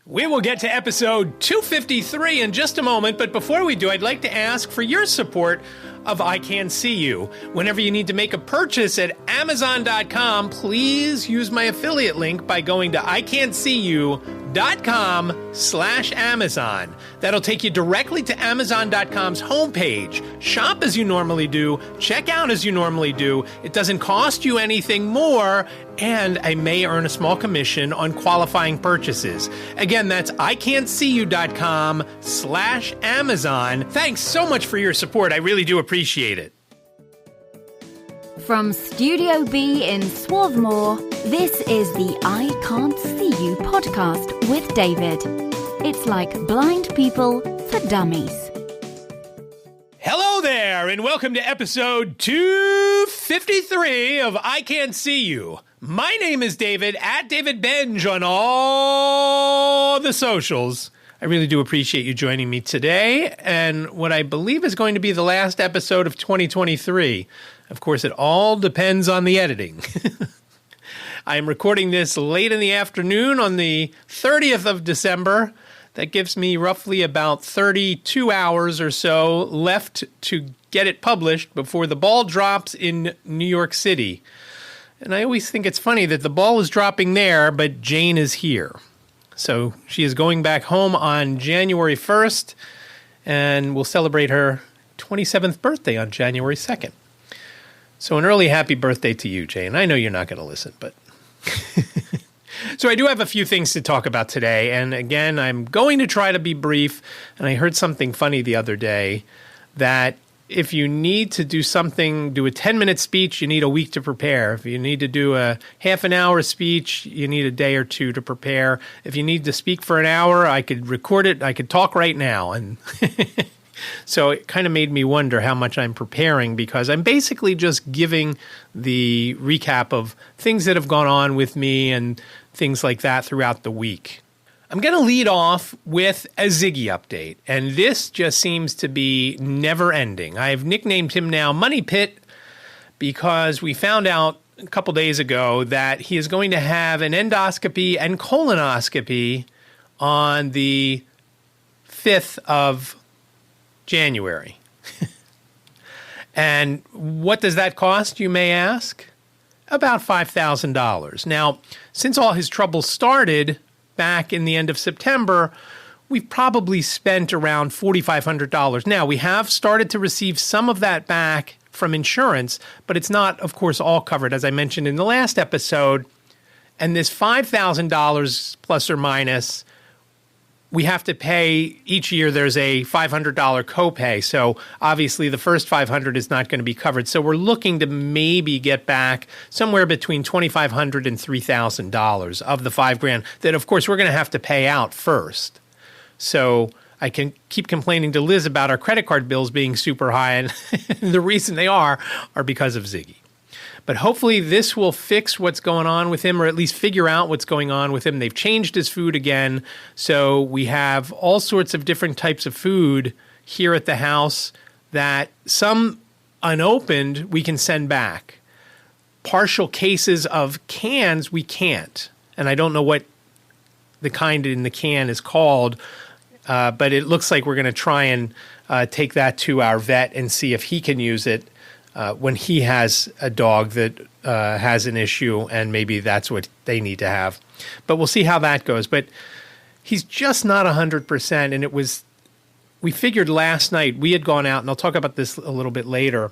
We will get to episode 253 in just a moment, but before we do, I'd like to ask for your support of iCantCU. Whenever you need to make a purchase at Amazon.com, please use my affiliate link by going to iCantCU.com/Amazon. That'll take you directly to Amazon.com's homepage. Shop as you normally do, check out as you normally do. It doesn't cost you anything more, and I may earn a small commission on qualifying purchases. Again, that's iCantCU.com/Amazon. Thanks so much for your support. I really do appreciate it. From Studio B in Swarthmore, this is the I Can't See You podcast with David. It's like blind people for dummies. Hello there, and welcome to episode 253 of I Can't See You. My name is David, at David Benj on all the socials. I really do appreciate you joining me today, and what I believe is going to be the last episode of 2023. Of course, it all depends on the editing. I am recording this late in the afternoon on the 30th of December. That gives me roughly about 32 hours or so left to get it published before the ball drops in New York City. And I always think it's funny that the ball is dropping there, but Jane is here. So she is going back home on January 1st, and we'll celebrate her 27th birthday on January 2nd. So an early happy birthday to you, Jane. I know you're not going to listen, but... So I do have a few things to talk about today, and again, I'm going to try to be brief, and I heard something funny the other day, that if you need to do something, do a 10-minute speech, you need a week to prepare. If you need to do a half an hour speech, you need a day or two to prepare. If you need to speak for an hour, I could record it, I could talk right now, and... So it kind of made me wonder how much I'm preparing, because I'm basically just giving the recap of things that have gone on with me and things like that throughout the week. I'm going to lead off with a Ziggy update, and this just seems to be never ending. I've nicknamed him now Money Pit because we found out a couple days ago that he is going to have an endoscopy and colonoscopy on the 5th of January. And what does that cost, you may ask? About $5,000. Now, since all his trouble started back in the end of September, we've probably spent around $4,500. Now, we have started to receive some of that back from insurance, but it's not, of course, all covered, as I mentioned in the last episode. And this $5,000 plus or minus, we have to pay each year. There's a $500 copay. So obviously the first $500 is not going to be covered. So we're looking to maybe get back somewhere between $2,500 and $3,000 of the $5,000 that, of course, we're going to have to pay out first. So I can keep complaining to Liz about our credit card bills being super high. And the reason they are because of Ziggy. But hopefully this will fix what's going on with him, or at least figure out what's going on with him. They've changed his food again. So we have all sorts of different types of food here at the house that some unopened we can send back. Partial cases of cans we can't. And I don't know what the kind in the can is called, but it looks like we're going to try and take that to our vet and see if he can use it. When he has a dog that has an issue, and maybe that's what they need to have. But we'll see how that goes. But he's just not 100%, and we figured last night, we had gone out, and I'll talk about this a little bit later,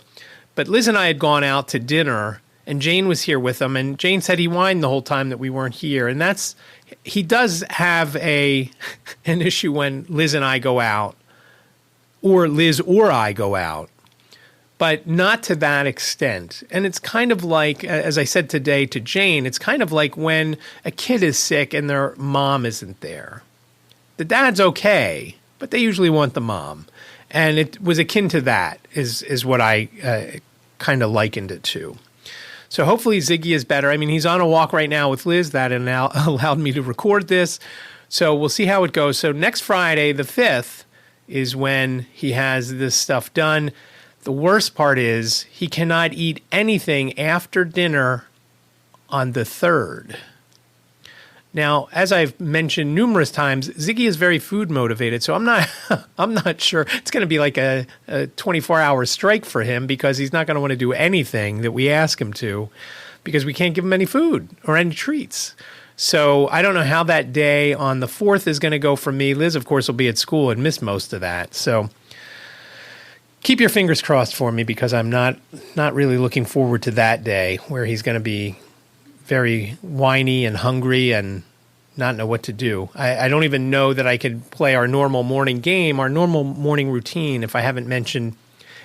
but Liz and I had gone out to dinner, and Jane was here with him, and Jane said he whined the whole time that we weren't here, and he does have an issue when Liz and I go out, or Liz or I go out. But not to that extent. And it's kind of like, as I said today to Jane, it's kind of like when a kid is sick and their mom isn't there. The dad's okay, but they usually want the mom. And it was akin to that, is what I kind of likened it to. So hopefully Ziggy is better. I mean, he's on a walk right now with Liz. That allowed me to record this. So we'll see how it goes. So next Friday, the 5th, is when he has this stuff done. The worst part is he cannot eat anything after dinner on the 3rd. Now, as I've mentioned numerous times, Ziggy is very food motivated, so I'm not sure it's going to be like a 24-hour strike for him, because he's not going to want to do anything that we ask him to, because we can't give him any food or any treats. So I don't know how that day on the 4th is going to go for me. Liz, of course, will be at school and miss most of that. So keep your fingers crossed for me, because I'm not really looking forward to that day where he's going to be very whiny and hungry and not know what to do. I don't even know that I could play our normal morning game, our normal morning routine, if I haven't mentioned.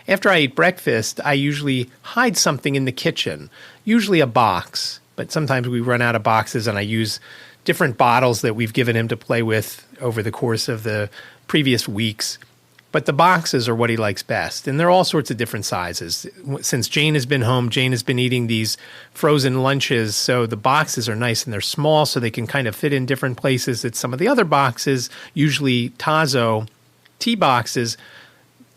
After I eat breakfast, I usually hide something in the kitchen, usually a box, but sometimes we run out of boxes and I use different bottles that we've given him to play with over the course of the previous weeks. But the boxes are what he likes best, and they're all sorts of different sizes. Since Jane has been home, Jane has been eating these frozen lunches, so the boxes are nice and they're small, so they can kind of fit in different places. It's some of the other boxes, usually Tazo tea boxes.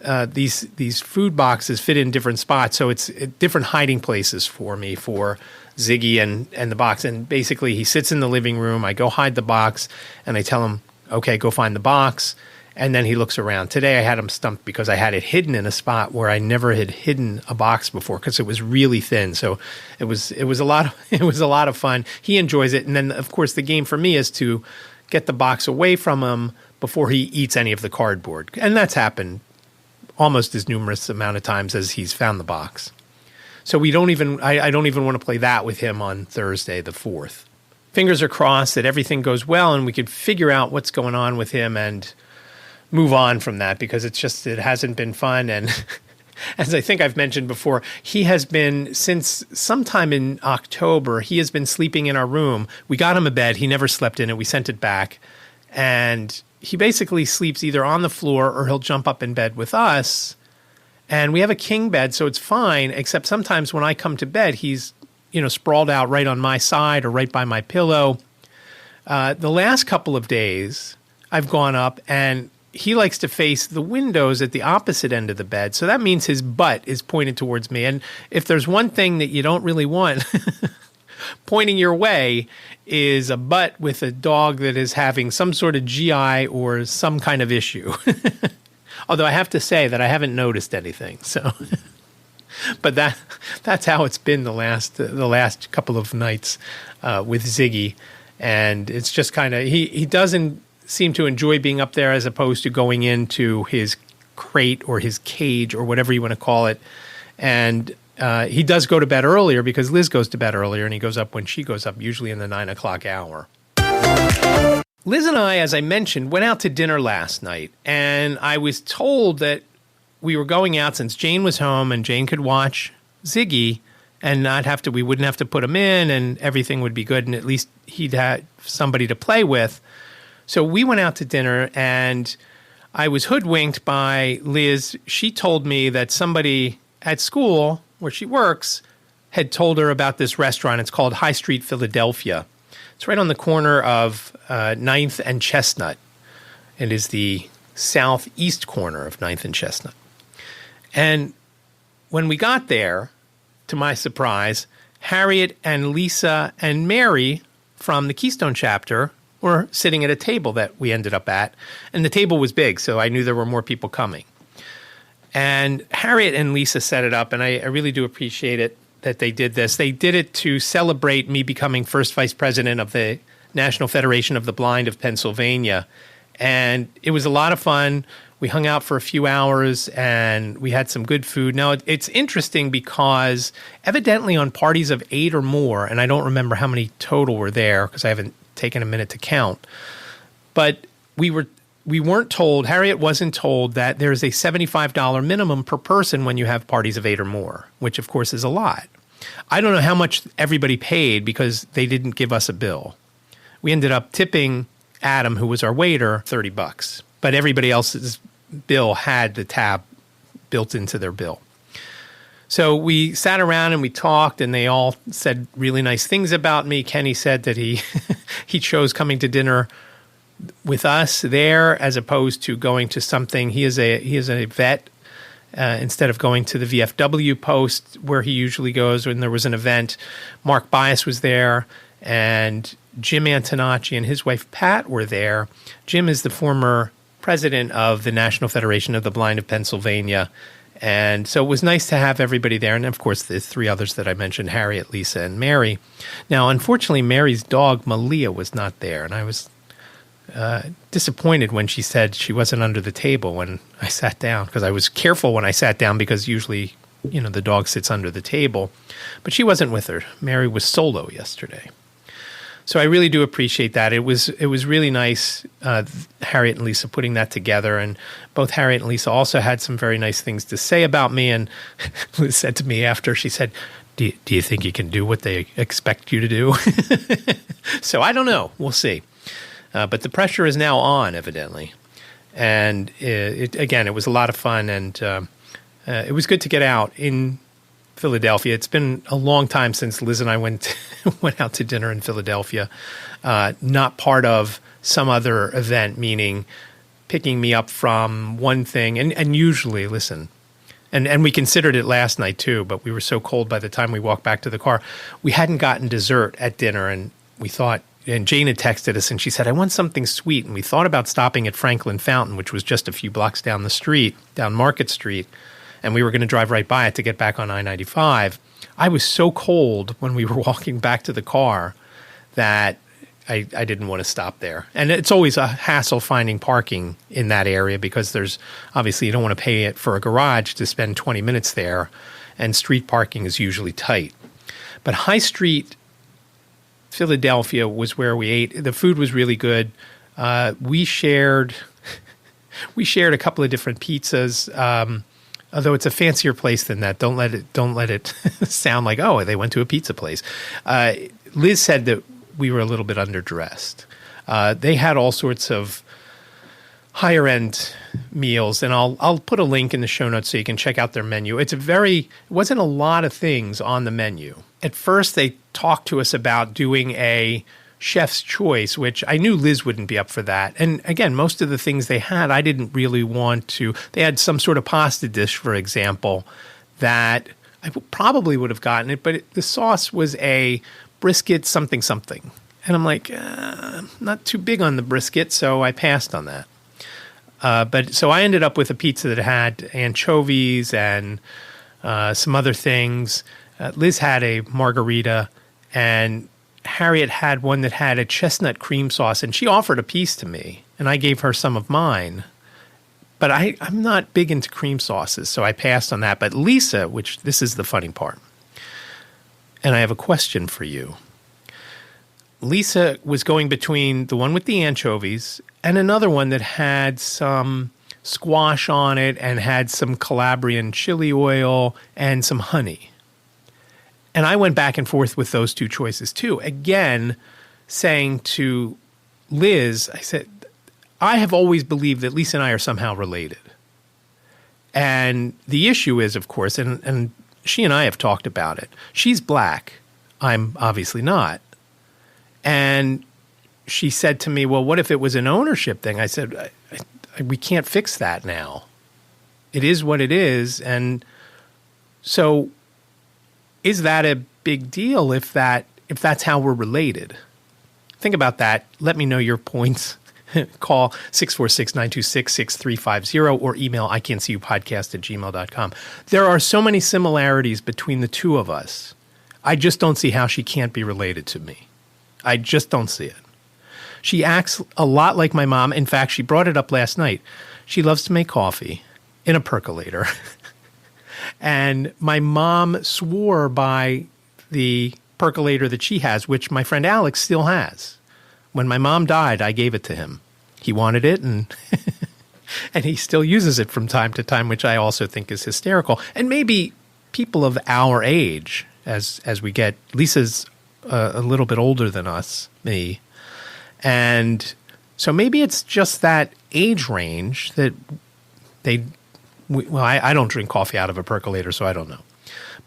These food boxes fit in different spots, so it's different hiding places for me, for Ziggy and the box. And basically, he sits in the living room. I go hide the box, and I tell him, okay, go find the box. And then he looks around. Today I had him stumped because I had it hidden in a spot where I never had hidden a box before, because it was really thin. So it was a lot of fun. He enjoys it. And then of course the game for me is to get the box away from him before he eats any of the cardboard. And that's happened almost as numerous amount of times as he's found the box. So I don't even want to play that with him on Thursday the 4th. Fingers are crossed that everything goes well and we could figure out what's going on with him and move on from that, because it hasn't been fun. And as I think I've mentioned before, he has been, since sometime in October, he has been sleeping in our room. We got him a bed. He never slept in it. We sent it back. And he basically sleeps either on the floor or he'll jump up in bed with us. And we have a king bed, so it's fine, except sometimes when I come to bed, he's, sprawled out right on my side or right by my pillow. The last couple of days, I've gone up and he likes to face the windows at the opposite end of the bed. So that means his butt is pointed towards me. And if there's one thing that you don't really want pointing your way, is a butt with a dog that is having some sort of GI or some kind of issue. Although I have to say that I haven't noticed anything. So, but that's how it's been the last couple of nights with Ziggy. And it's just kind of, he doesn't seem to enjoy being up there as opposed to going into his crate or his cage or whatever you want to call it. And he does go to bed earlier because Liz goes to bed earlier, and he goes up when she goes up, usually in the 9 o'clock hour. Liz and I, as I mentioned, went out to dinner last night, and I was told that we were going out since Jane was home and Jane could watch Ziggy and we wouldn't have to put him in, and everything would be good, and at least he'd have somebody to play with. So we went out to dinner, and I was hoodwinked by Liz. She told me that somebody at school where she works had told her about this restaurant. It's called High Street Philadelphia. It's right on the corner of 9th and Chestnut. It is the southeast corner of 9th and Chestnut. And when we got there, to my surprise, Harriet and Lisa and Mary from the Keystone chapter were sitting at a table that we ended up at. And the table was big, so I knew there were more people coming. And Harriet and Lisa set it up, and I really do appreciate it that they did this. They did it to celebrate me becoming first vice president of the National Federation of the Blind of Pennsylvania. And it was a lot of fun. We hung out for a few hours, and we had some good food. Now, it's interesting because evidently on parties of 8 or more, and I don't remember how many total were there because I haven't taken a minute to count, but we weren't told, Harriet wasn't told, that there's a $75 minimum per person when you have parties of 8 or more, which of course is a lot. I don't know how much everybody paid because they didn't give us a bill. We ended up tipping Adam, who was our waiter, $30, but everybody else's bill had the tab built into their bill. So we sat around and we talked, and they all said really nice things about me. Kenny said that he chose coming to dinner with us there as opposed to going to something. He is a vet instead of going to the VFW post where he usually goes when there was an event. Mark Bias was there, and Jim Antonacci and his wife Pat were there. Jim is the former president of the National Federation of the Blind of Pennsylvania. And so it was nice to have everybody there. And, of course, the three others that I mentioned, Harriet, Lisa, and Mary. Now, unfortunately, Mary's dog, Malia, was not there. And I was disappointed when she said she wasn't under the table when I sat down, because I was careful when I sat down because usually, the dog sits under the table. But she wasn't with her. Mary was solo yesterday. So I really do appreciate that. It was really nice, Harriet and Lisa putting that together. And both Harriet and Lisa also had some very nice things to say about me. And Liz said to me after, she said, do you think you can do what they expect you to do? So I don't know. We'll see. But the pressure is now on, evidently. And it was a lot of fun. And it was good to get out in Philadelphia. It's been a long time since Liz and I went out to dinner in Philadelphia, not part of some other event, meaning picking me up from one thing. And usually, listen, and we considered it last night too, but we were so cold by the time we walked back to the car. We hadn't gotten dessert at dinner, and we thought, and Jane had texted us, and she said, I want something sweet. And we thought about stopping at Franklin Fountain, which was just a few blocks down the street, down Market Street. And we were going to drive right by it to get back on I-95. I was so cold when we were walking back to the car that I didn't want to stop there. And it's always a hassle finding parking in that area because there's obviously you don't want to pay it for a garage to spend 20 minutes there, and street parking is usually tight. But High Street, Philadelphia was where we ate. The food was really good. We shared a couple of different pizzas. Although it's a fancier place than that. Don't let it sound like, oh, they went to a pizza place. Liz said that we were a little bit underdressed. They had all sorts of higher end meals, and I'll put a link in the show notes so you can check out their menu. It wasn't a lot of things on the menu. At first, they talked to us about doing a chef's choice, which I knew Liz wouldn't be up for that. And again, most of the things they had, I didn't really want to. They had some sort of pasta dish, for example, that I probably would have gotten it, but the sauce was a brisket something. And I'm like, not too big on the brisket, so I passed on that. So I ended up with a pizza that had anchovies and some other things. Liz had a margarita, and Harriet had one that had a chestnut cream sauce, and she offered a piece to me, and I gave her some of mine. But I'm not big into cream sauces, so I passed on that. But Lisa, this is the funny part, and I have a question for you. Lisa was going between the one with the anchovies and another one that had some squash on it and had some Calabrian chili oil and some honey. And I went back and forth with those two choices too. Again, saying to Liz, I said, I have always believed that Lisa and I are somehow related. And the issue is, of course, and she and I have talked about it. She's black. I'm obviously not. And she said to me, well, what if it was an ownership thing? I said, we can't fix that now. It is what it is. And so is that a big deal if that's how we're related? Think about that. Let me know your points. Call 646-926-6350 or email iCantCUpodcast@gmail.com. There are so many similarities between the two of us. I just don't see how she can't be related to me. I just don't see it. She acts a lot like my mom. In fact, she brought it up last night. She loves to make coffee in a percolator. And my mom swore by the percolator that she has, which my friend Alex still has. When my mom died, I gave it to him. He wanted it, and and he still uses it from time to time, which I also think is hysterical. And maybe people of our age, as we get, Lisa's a little bit older than us, me. And so maybe it's just that age range that I don't drink coffee out of a percolator, so I don't know.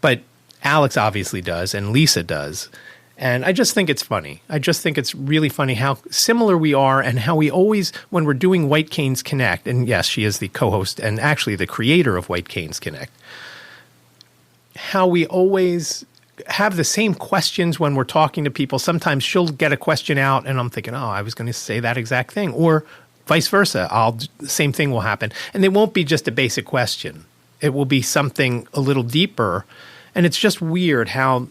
But Alex obviously does, and Lisa does. And I just think it's funny. I just think it's really funny how similar we are and how we always, when we're doing White Canes Connect, and yes, she is the co-host and actually the creator of White Canes Connect, how we always have the same questions when we're talking to people. Sometimes she'll get a question out and I'm thinking, oh, I was going to say that exact thing. Or vice versa. The same thing will happen. And it won't be just a basic question. It will be something a little deeper. And it's just weird how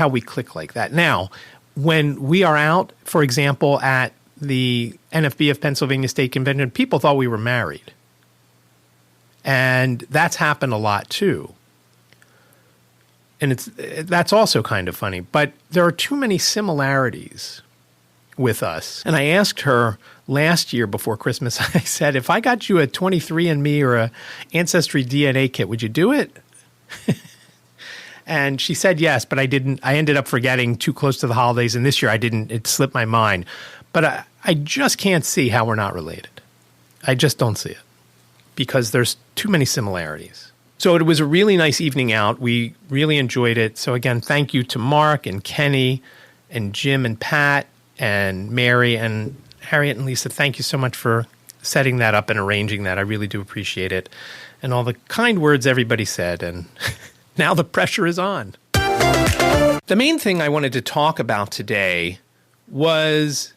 we click like that. Now, when we are out, for example, at the NFB of Pennsylvania State Convention, people thought we were married. And that's happened a lot too. And that's also kind of funny. But there are too many similarities with us. And I asked her last year before Christmas, I said, if I got you a 23andMe or a Ancestry DNA kit, would you do it? And she said yes, but I didn't. I ended up forgetting too close to the holidays. And this year I didn't. It slipped my mind. But I just can't see how we're not related. I just don't see it because there's too many similarities. So it was a really nice evening out. We really enjoyed it. So again, thank you to Mark and Kenny and Jim and Pat and Mary and Harriet and Lisa. Thank you so much for setting that up and arranging that. I really do appreciate it. And all the kind words everybody said. And now the pressure is on. The main thing I wanted to talk about today was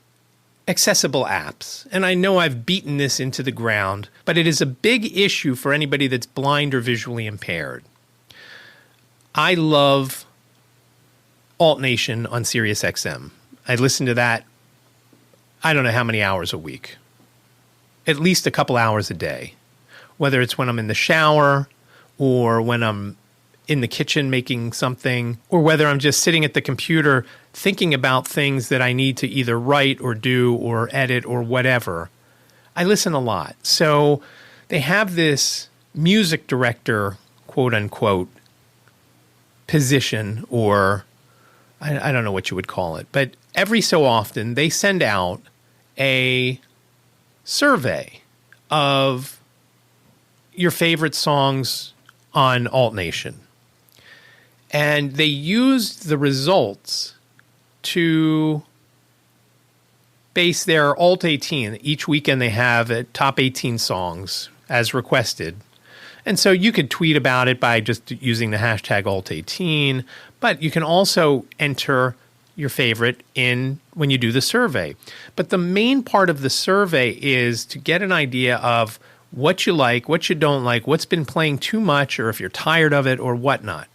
accessible apps. And I know I've beaten this into the ground, but it is a big issue for anybody that's blind or visually impaired. I love Alt Nation on SiriusXM. I listen to that, I don't know how many hours a week. At least a couple hours a day. Whether it's when I'm in the shower or when I'm in the kitchen making something, or whether I'm just sitting at the computer thinking about things that I need to either write or do or edit or whatever. I listen a lot. So they have this music director, quote unquote, position, or I don't know what you would call it, but every so often they send out a survey of your favorite songs on Alt Nation. And they used the results to base their Alt 18. Each weekend they have top 18 songs as requested. And so you could tweet about it by just using the hashtag Alt 18. But you can also enter your favorite in when you do the survey. But the main part of the survey is to get an idea of what you like, what you don't like, what's been playing too much, or if you're tired of it or whatnot.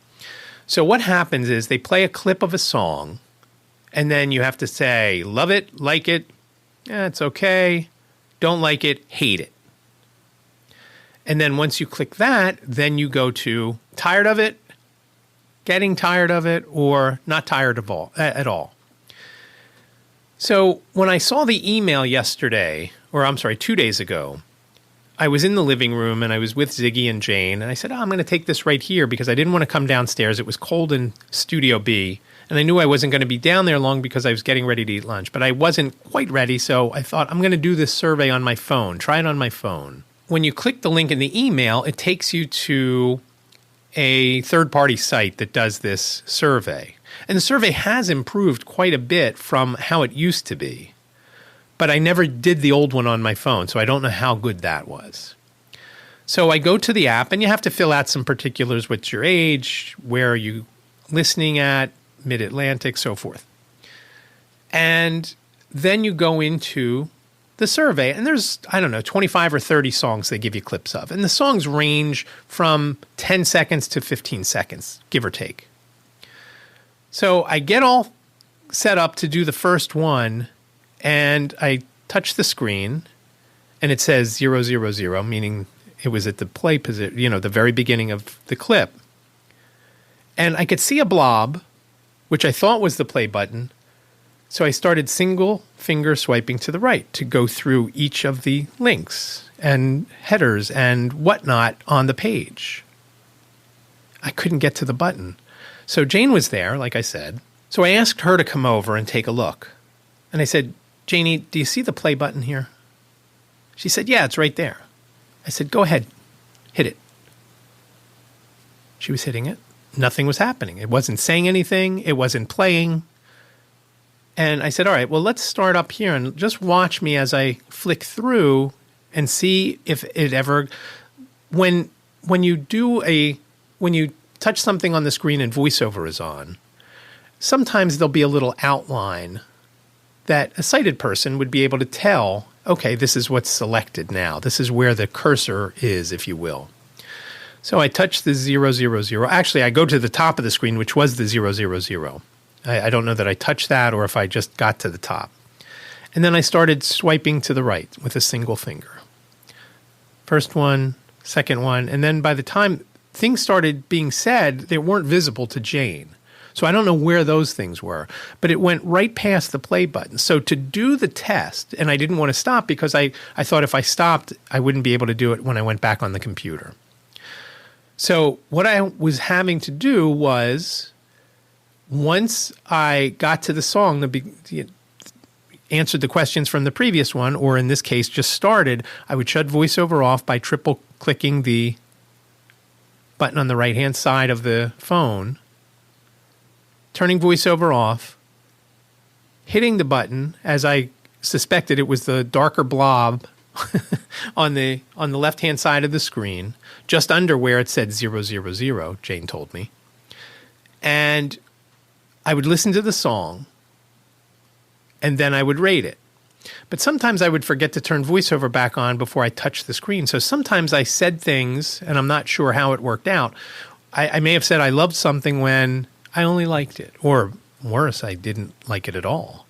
So what happens is they play a clip of a song, and then you have to say, love it, like it, it's okay, don't like it, hate it. And then once you click that, then you go to tired of it, getting tired of it, or not tired of at all. So when I saw the email yesterday, or I'm sorry, 2 days ago, I was in the living room and I was with Ziggy and Jane, and I said, I'm going to take this right here because I didn't want to come downstairs. It was cold in Studio B, and I knew I wasn't going to be down there long because I was getting ready to eat lunch. But I wasn't quite ready, so I thought, I'm going to do this survey on my phone, try it on my phone. When you click the link in the email, it takes you to a third-party site that does this survey. And the survey has improved quite a bit from how it used to be. But I never did the old one on my phone, so I don't know how good that was. So I go to the app, and you have to fill out some particulars. What's your age? Where are you listening at? Mid-Atlantic, so forth. And then you go into the survey, and there's, 25 or 30 songs they give you clips of. And the songs range from 10 seconds to 15 seconds, give or take. So I get all set up to do the first one, and I touch the screen, and it says 000, meaning it was at the play position, the very beginning of the clip. And I could see a blob, which I thought was the play button. So I started single finger swiping to the right to go through each of the links and headers and whatnot on the page. I couldn't get to the button. So Jane was there, like I said. So I asked her to come over and take a look. And I said, Janie, do you see the play button here? She said, yeah, it's right there. I said, go ahead, hit it. She was hitting it. Nothing was happening. It wasn't saying anything. It wasn't playing. And I said, all right, well, let's start up here and just watch me as I flick through and see if it ever, when you touch something on the screen and voiceover is on, sometimes there'll be a little outline that a sighted person would be able to tell, okay, this is what's selected now. This is where the cursor is, if you will. So I touch the 000. Actually, I go to the top of the screen, which was the 000. I don't know that I touched that or if I just got to the top. And then I started swiping to the right with a single finger. First one, second one, and then by the time things started being said, they weren't visible to Jane. So I don't know where those things were, but it went right past the play button. So to do the test, and I didn't want to stop because I thought if I stopped, I wouldn't be able to do it when I went back on the computer. So what I was having to do was, once I got to the song, answered the questions from the previous one, or in this case, just started, I would shut VoiceOver off by triple clicking the button on the right-hand side of the phone, turning VoiceOver off, hitting the button, as I suspected it was the darker blob on the left-hand side of the screen, just under where it said 000, Jane told me. And I would listen to the song, and then I would rate it. But sometimes I would forget to turn VoiceOver back on before I touched the screen. So sometimes I said things, and I'm not sure how it worked out. I may have said I loved something when I only liked it. Or worse, I didn't like it at all.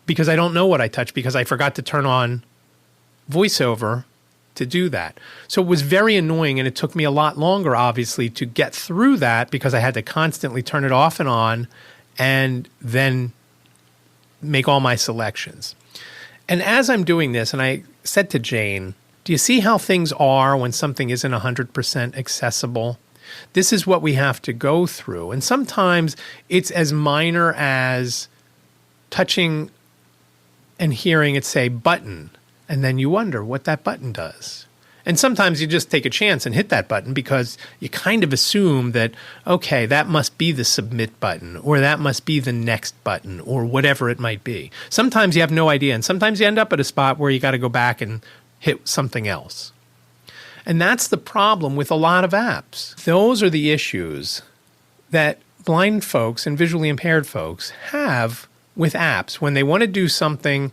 Because I don't know what I touched because I forgot to turn on VoiceOver to do that. So it was very annoying, and it took me a lot longer, obviously, to get through that because I had to constantly turn it off and on and then make all my selections. And as I'm doing this, and I said to Jane, do you see how things are when something isn't 100% accessible? This is what we have to go through. And sometimes it's as minor as touching and hearing it say button, and then you wonder what that button does. And sometimes you just take a chance and hit that button because you kind of assume that, okay, that must be the submit button, or that must be the next button, or whatever it might be. Sometimes you have no idea, and sometimes you end up at a spot where you got to go back and hit something else. And that's the problem with a lot of apps. Those are the issues that blind folks and visually impaired folks have with apps. When they want to do something,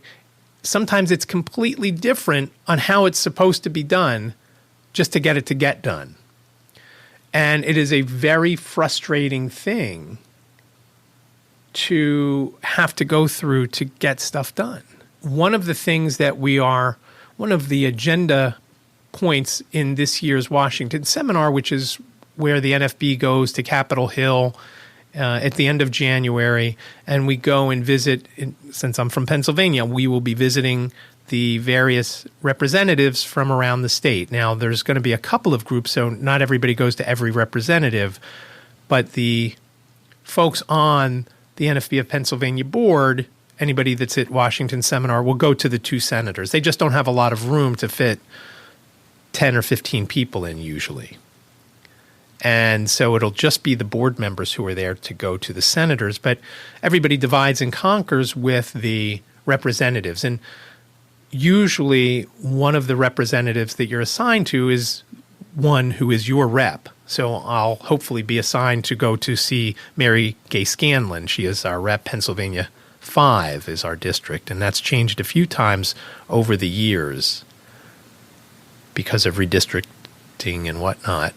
sometimes it's completely different on how it's supposed to be done just to get it to get done. And it is a very frustrating thing to have to go through to get stuff done. One of the things that one of the agenda points in this year's Washington seminar, which is where the NFB goes to Capitol Hill at the end of January, and we go and visit, since I'm from Pennsylvania, we will be visiting the various representatives from around the state. Now, there's going to be a couple of groups, so not everybody goes to every representative, but the folks on the NFB of Pennsylvania board, anybody that's at Washington seminar, will go to the two senators. They just don't have a lot of room to fit 10 or 15 people in usually. And so it'll just be the board members who are there to go to the senators. But everybody divides and conquers with the representatives. And usually one of the representatives that you're assigned to is one who is your rep. So I'll hopefully be assigned to go to see Mary Gay Scanlon. She is our rep. Pennsylvania 5 is our district. And that's changed a few times over the years because of redistricting and whatnot.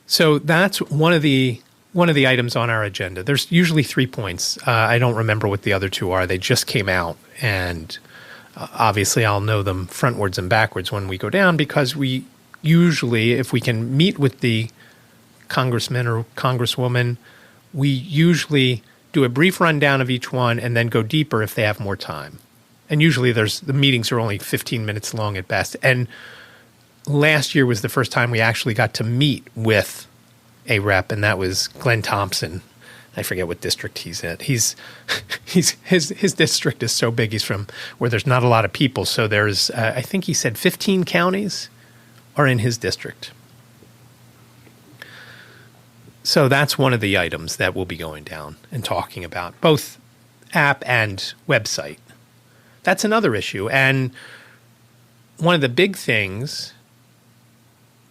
So that's one of the items on our agenda. There's usually 3 points. I don't remember what the other two are. They just came out, and obviously I'll know them frontwards and backwards when we go down because we usually, if we can meet with the congressman or congresswoman, we usually do a brief rundown of each one and then go deeper if they have more time. And usually the meetings are only 15 minutes long at best. And last year was the first time we actually got to meet with a rep, and that was Glenn Thompson. I forget what district he's at. His district is so big. He's from where there's not a lot of people. So there's, I think he said 15 counties are in his district. So that's one of the items that we'll be going down and talking about, both app and website. That's another issue. And one of the big things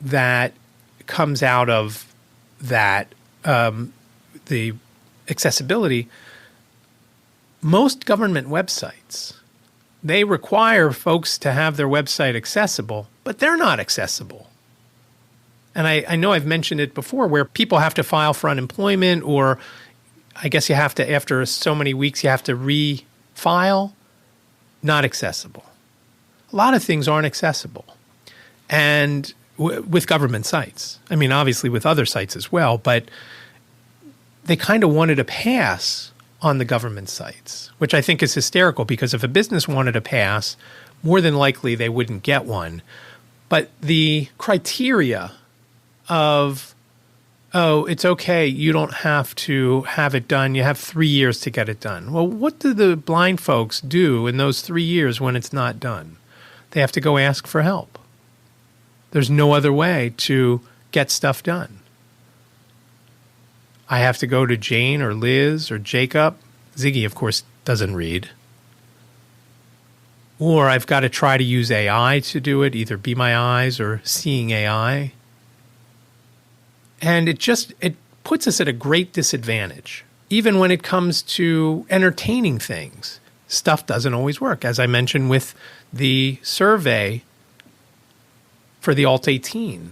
that comes out of that, the accessibility, most government websites, they require folks to have their website accessible, but they're not accessible. And I know I've mentioned it before where people have to file for unemployment, or I guess you have to, after so many weeks, you have to refile. Not accessible. A lot of things aren't accessible. And with government sites. I mean, obviously with other sites as well, but they kind of wanted a pass on the government sites, which I think is hysterical because if a business wanted a pass, more than likely they wouldn't get one. But the criteria of, oh, it's okay, you don't have to have it done, you have 3 years to get it done. Well, what do the blind folks do in those 3 years when it's not done? They have to go ask for help. There's no other way to get stuff done. I have to go to Jane or Liz or Jacob. Ziggy, of course, doesn't read. Or I've got to try to use AI to do it, either Be My Eyes or Seeing AI. And it puts us at a great disadvantage. Even when it comes to entertaining things, stuff doesn't always work. As I mentioned with the survey for the Alt-18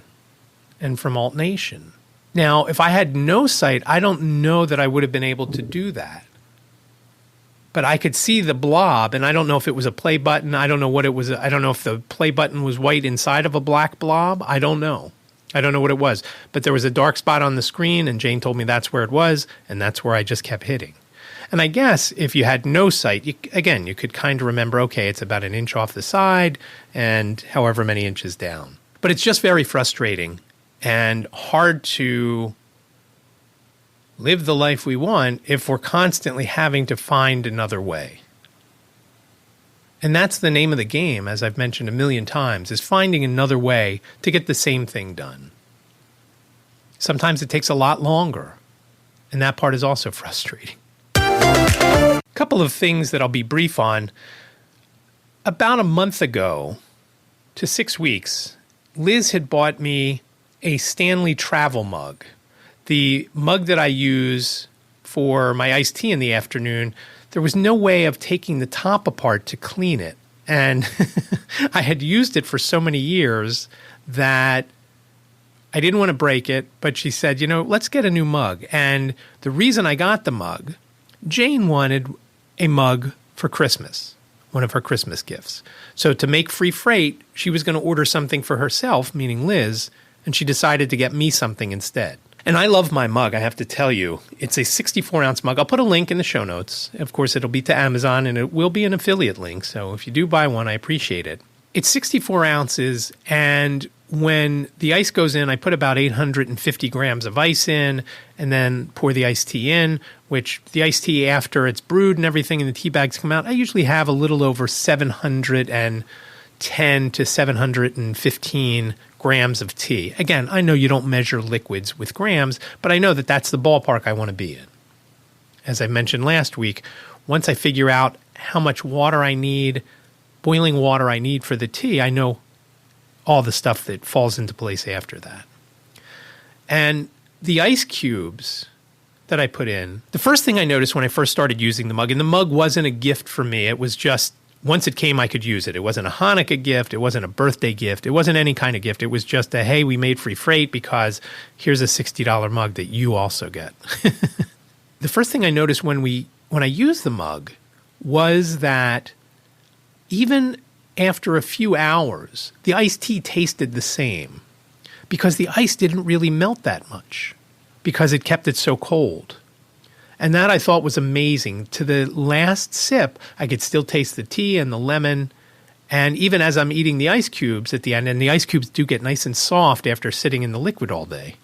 and from Alt-Nation. Now, if I had no sight, I don't know that I would have been able to do that. But I could see the blob, and I don't know if it was a play button. I don't know what it was. I don't know if the play button was white inside of a black blob. I don't know. I don't know what it was. But there was a dark spot on the screen, and Jane told me that's where it was, and that's where I just kept hitting. And I guess if you had no sight, you could kind of remember, okay, it's about an inch off the side and however many inches down. But it's just very frustrating and hard to live the life we want if we're constantly having to find another way. And that's the name of the game, as I've mentioned a million times, is finding another way to get the same thing done. Sometimes it takes a lot longer, and that part is also frustrating. A couple of things that I'll be brief on. About a month ago to 6 weeks, Liz had bought me a Stanley travel mug. The mug that I use for my iced tea in the afternoon, there was no way of taking the top apart to clean it. And I had used it for so many years that I didn't want to break it, but she said, let's get a new mug. And the reason I got the mug, Jane wanted a mug for Christmas, one of her Christmas gifts. So to make free freight, she was going to order something for herself, meaning Liz, and she decided to get me something instead. And I love my mug, I have to tell you. It's a 64-ounce mug. I'll put a link in the show notes. Of course, it'll be to Amazon, and it will be an affiliate link. So if you do buy one, I appreciate it. It's 64 ounces, and when the ice goes in, I put about 850 grams of ice in, and then pour the iced tea in, which the iced tea, after it's brewed and everything and the tea bags come out, I usually have a little over 710 to 715 grams of tea. Again, I know you don't measure liquids with grams, but I know that that's the ballpark I want to be in. As I mentioned last week, once I figure out how much water I need, boiling water I need for the tea, I know all the stuff that falls into place after that. And the ice cubes that I put in, the first thing I noticed when I first started using the mug, and the mug wasn't a gift for me, it was just, once it came, I could use it. It wasn't a Hanukkah gift. It wasn't a birthday gift. It wasn't any kind of gift. It was just a, hey, we made free freight because here's a $60 mug that you also get. The first thing I noticed when I used the mug was that even after a few hours, the iced tea tasted the same because the ice didn't really melt that much because it kept it so cold. And that I thought was amazing. To the last sip, I could still taste the tea and the lemon. And even as I'm eating the ice cubes at the end, and the ice cubes do get nice and soft after sitting in the liquid all day,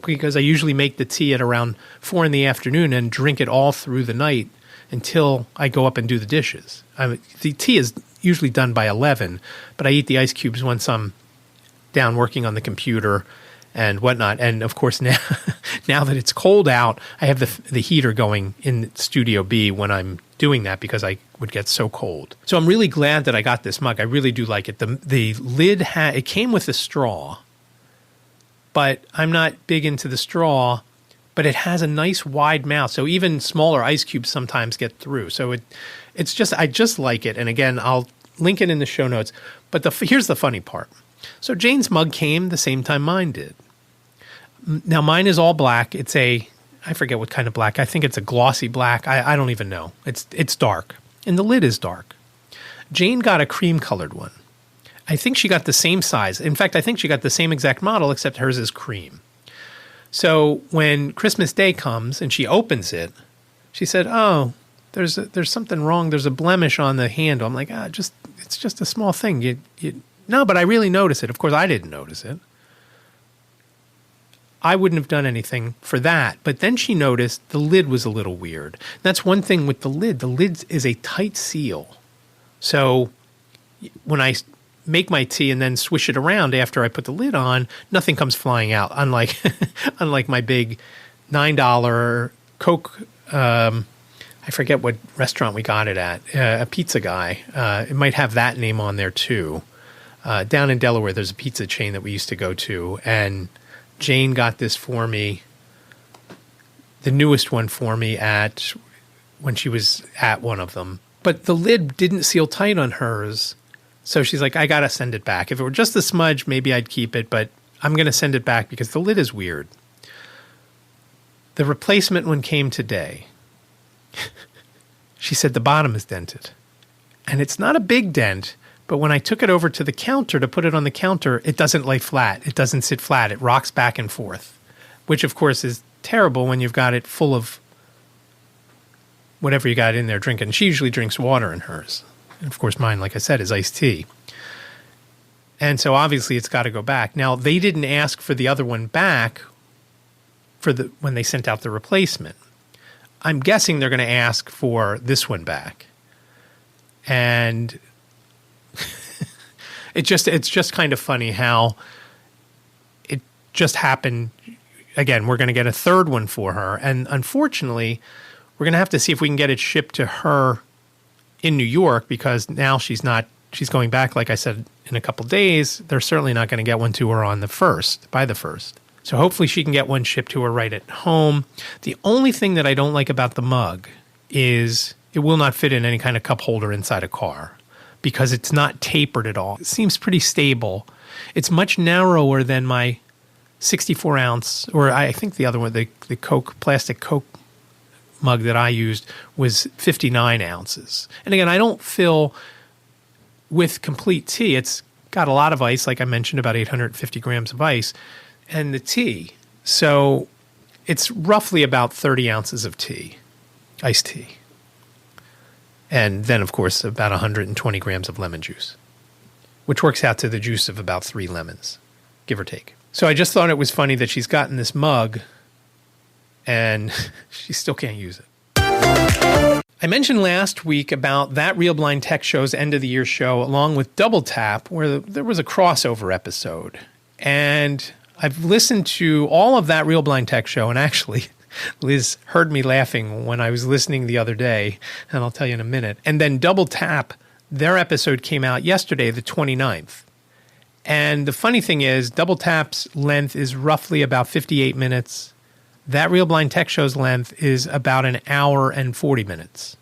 because I usually make the tea at around 4 in the afternoon and drink it all through the night until I go up and do the dishes. The tea is usually done by 11, but I eat the ice cubes once I'm down working on the computer and whatnot. And of course, now that it's cold out, I have the heater going in Studio B when I'm doing that because I would get so cold. So I'm really glad that I got this mug. I really do like it. The lid it came with a straw, but I'm not big into the straw but it has a nice wide mouth. So even smaller ice cubes sometimes get through. So it's just, I just like it. And again, I'll link it in the show notes. But here's the funny part. So Jane's mug came the same time mine did. Now mine is all black. It's I forget what kind of black. I think it's a glossy black. I don't even know. It's dark. And the lid is dark. Jane got a cream colored one. I think she got the same size. In fact, I think she got the same exact model, except hers is cream. So when Christmas Day comes and she opens it, she said, "Oh, there's something wrong. There's a blemish on the handle." I'm like, it's just a small thing. No, but I really notice it. Of course, I didn't notice it. I wouldn't have done anything for that. But then she noticed the lid was a little weird. That's one thing with the lid. The lid is a tight seal. So when I make my tea and then swish it around after I put the lid on, nothing comes flying out, unlike my big $9 Coke, I forget what restaurant we got it at, a pizza guy. It might have that name on there too. Down in Delaware, there's a pizza chain that we used to go to, and Jane got this for me, the newest one for me when she was at one of them. But the lid didn't seal tight on hers. So she's like, I got to send it back. If it were just a smudge, maybe I'd keep it, but I'm going to send it back because the lid is weird. The replacement one came today. She said the bottom is dented. And it's not a big dent, but when I took it over to the counter to put it on the counter, it doesn't lay flat. It doesn't sit flat. It rocks back and forth, which of course is terrible when you've got it full of whatever you got in there drinking. She usually drinks water in hers. And of course, mine, like I said, is iced tea. And so obviously it's got to go back. Now, they didn't ask for the other one back when they sent out the replacement. I'm guessing they're going to ask for this one back. And it's just kind of funny how it just happened. Again, we're going to get a third one for her. And unfortunately, we're going to have to see if we can get it shipped to her in New York, because now she's going back, like I said, in a couple days. They're certainly not going to get one to her by the 1st. So hopefully she can get one shipped to her right at home. The only thing that I don't like about the mug is it will not fit in any kind of cup holder inside a car because it's not tapered at all. It seems pretty stable. It's much narrower than my 64 ounce, or I think the other one, the plastic Coke mug that I used was 59 ounces. And again, I don't fill with complete tea. It's got a lot of ice, like I mentioned, about 850 grams of ice, and the tea. So it's roughly about 30 ounces of tea, iced tea. And then, of course, about 120 grams of lemon juice, which works out to the juice of about 3 lemons, give or take. So I just thought it was funny that she's gotten this mug and she still can't use it. I mentioned last week about That Real Blind Tech Show's end of the year show, along with Double Tap, where there was a crossover episode. And I've listened to all of That Real Blind Tech Show, and actually Liz heard me laughing when I was listening the other day, and I'll tell you in a minute. And then Double Tap, their episode came out yesterday, the 29th. And the funny thing is, Double Tap's length is roughly about 58 minutes. That Real Blind Tech Show's length is about an hour and 40 minutes.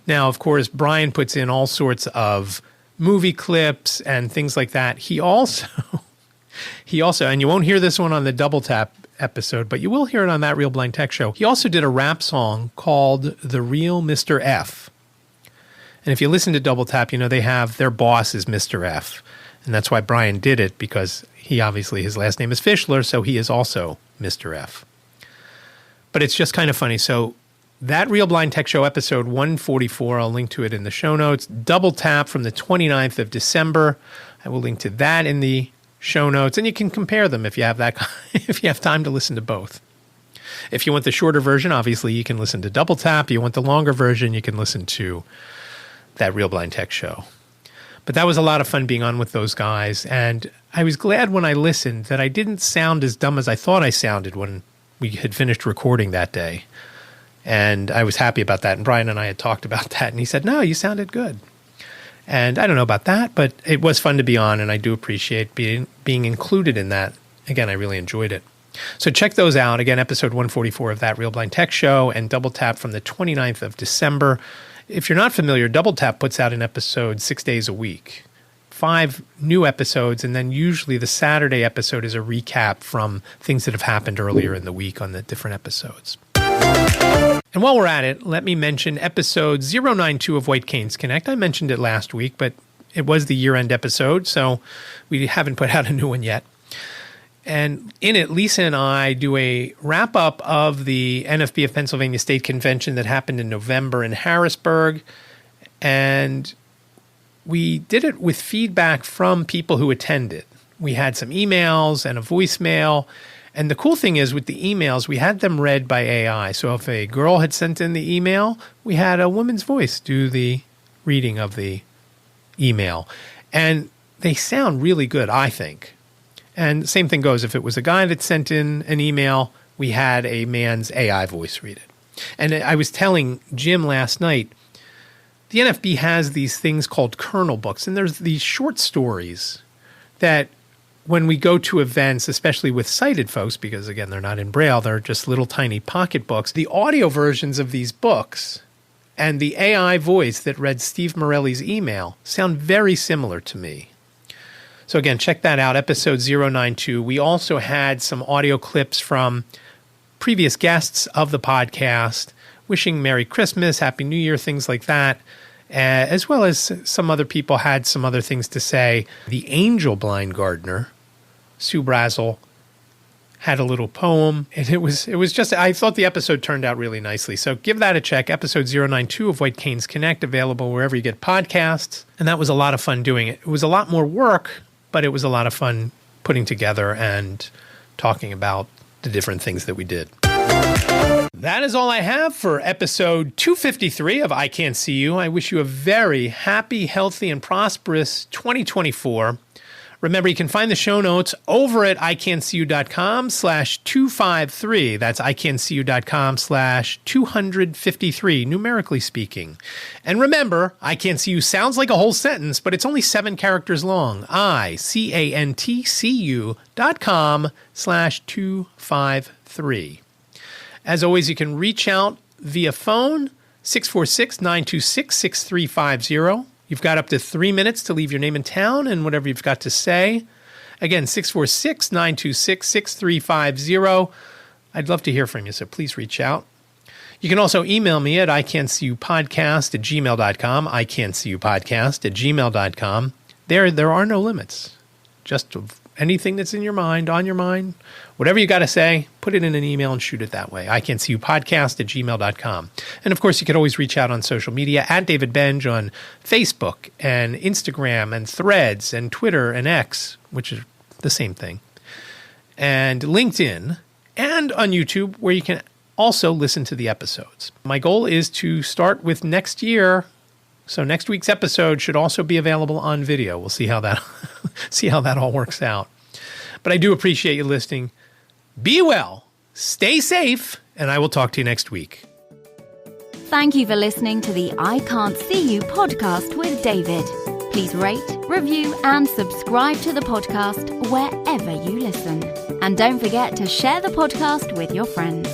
Now, of course, Brian puts in all sorts of movie clips and things like that. He also, and you won't hear this one on the Double Tap episode, but you will hear it on That Real Blind Tech Show. He also did a rap song called The Real Mr. F. And if you listen to Double Tap, you know they have their boss is Mr. F. And that's why Brian did it, because he obviously, his last name is Fischler, so he is also Mr. F. But it's just kind of funny. So That Real Blind Tech Show episode 144, I'll link to it in the show notes. Double Tap from the 29th of December. I will link to that in the show notes, and you can compare them if you have if you have time to listen to both. If you want the shorter version, obviously you can listen to Double Tap. You want the longer version, you can listen to That Real Blind Tech Show. But that was a lot of fun being on with those guys, and I was glad when I listened that I didn't sound as dumb as I thought I sounded when we had finished recording that day. And I was happy about that. And Brian and I had talked about that. And he said, no, you sounded good. And I don't know about that, but it was fun to be on. And I do appreciate being included in that. Again, I really enjoyed it. So check those out. Again, episode 144 of That Real Blind Tech Show and Double Tap from the 29th of December. If you're not familiar, Double Tap puts out an episode 6 days a week. 5 new episodes, and then usually the Saturday episode is a recap from things that have happened earlier in the week on the different episodes. And while we're at it, let me mention episode 092 of White Canes Connect. I mentioned it last week, but it was the year-end episode, so we haven't put out a new one yet. And in it, Lisa and I do a wrap-up of the NFB of Pennsylvania State Convention that happened in November in Harrisburg, and we did it with feedback from people who attended. We had some emails and a voicemail. And the cool thing is with the emails, we had them read by AI. So if a girl had sent in the email, we had a woman's voice do the reading of the email. And they sound really good, I think. And the same thing goes. If it was a guy that sent in an email, we had a man's AI voice read it. And I was telling Jim last night, the NFB has these things called kernel books, and there's these short stories that when we go to events, especially with sighted folks, because again, they're not in Braille, they're just little tiny pocket books, the audio versions of these books and the AI voice that read Steve Morelli's email sound very similar to me. So again, check that out, episode 092. We also had some audio clips from previous guests of the podcast, wishing Merry Christmas, Happy New Year, things like that, as well as some other people had some other things to say. The angel blind gardener, Sue Brazel, had a little poem, and it was just, I thought the episode turned out really nicely. So give that a check, episode 092 of White Canes Connect, available wherever you get podcasts. And that was a lot of fun doing it. It was a lot more work, but it was a lot of fun putting together and talking about the different things that we did. That is all I have for episode 253 of iCantCU. I wish you a very happy, healthy, and prosperous 2024. Remember, you can find the show notes over at iCantCU.com/253. That's iCantCU.com/253, numerically speaking. And remember, iCantCU sounds like a whole sentence, but it's only 7 characters long. iCantCU.com/253. As always, you can reach out via phone, 646-926-6350. You've got up to 3 minutes to leave your name and town and whatever you've got to say. Again, 646-926-6350. I'd love to hear from you, so please reach out. You can also email me at iCantCUpodcast@gmail.com, iCantCUpodcast@gmail.com. There are no limits. Just anything that's in your mind, on your mind, whatever you got to say, put it in an email and shoot it that way. iCantCUpodcast@gmail.com. And of course, you can always reach out on social media at David Benj on Facebook and Instagram and Threads and Twitter and X, which is the same thing, and LinkedIn, and on YouTube, where you can also listen to the episodes. My goal is to start with next year. So next week's episode should also be available on video. We'll see how that all works out. But I do appreciate you listening. Be well, stay safe, and I will talk to you next week. Thank you for listening to the I Can't See You podcast with David. Please rate, review, and subscribe to the podcast wherever you listen. And don't forget to share the podcast with your friends.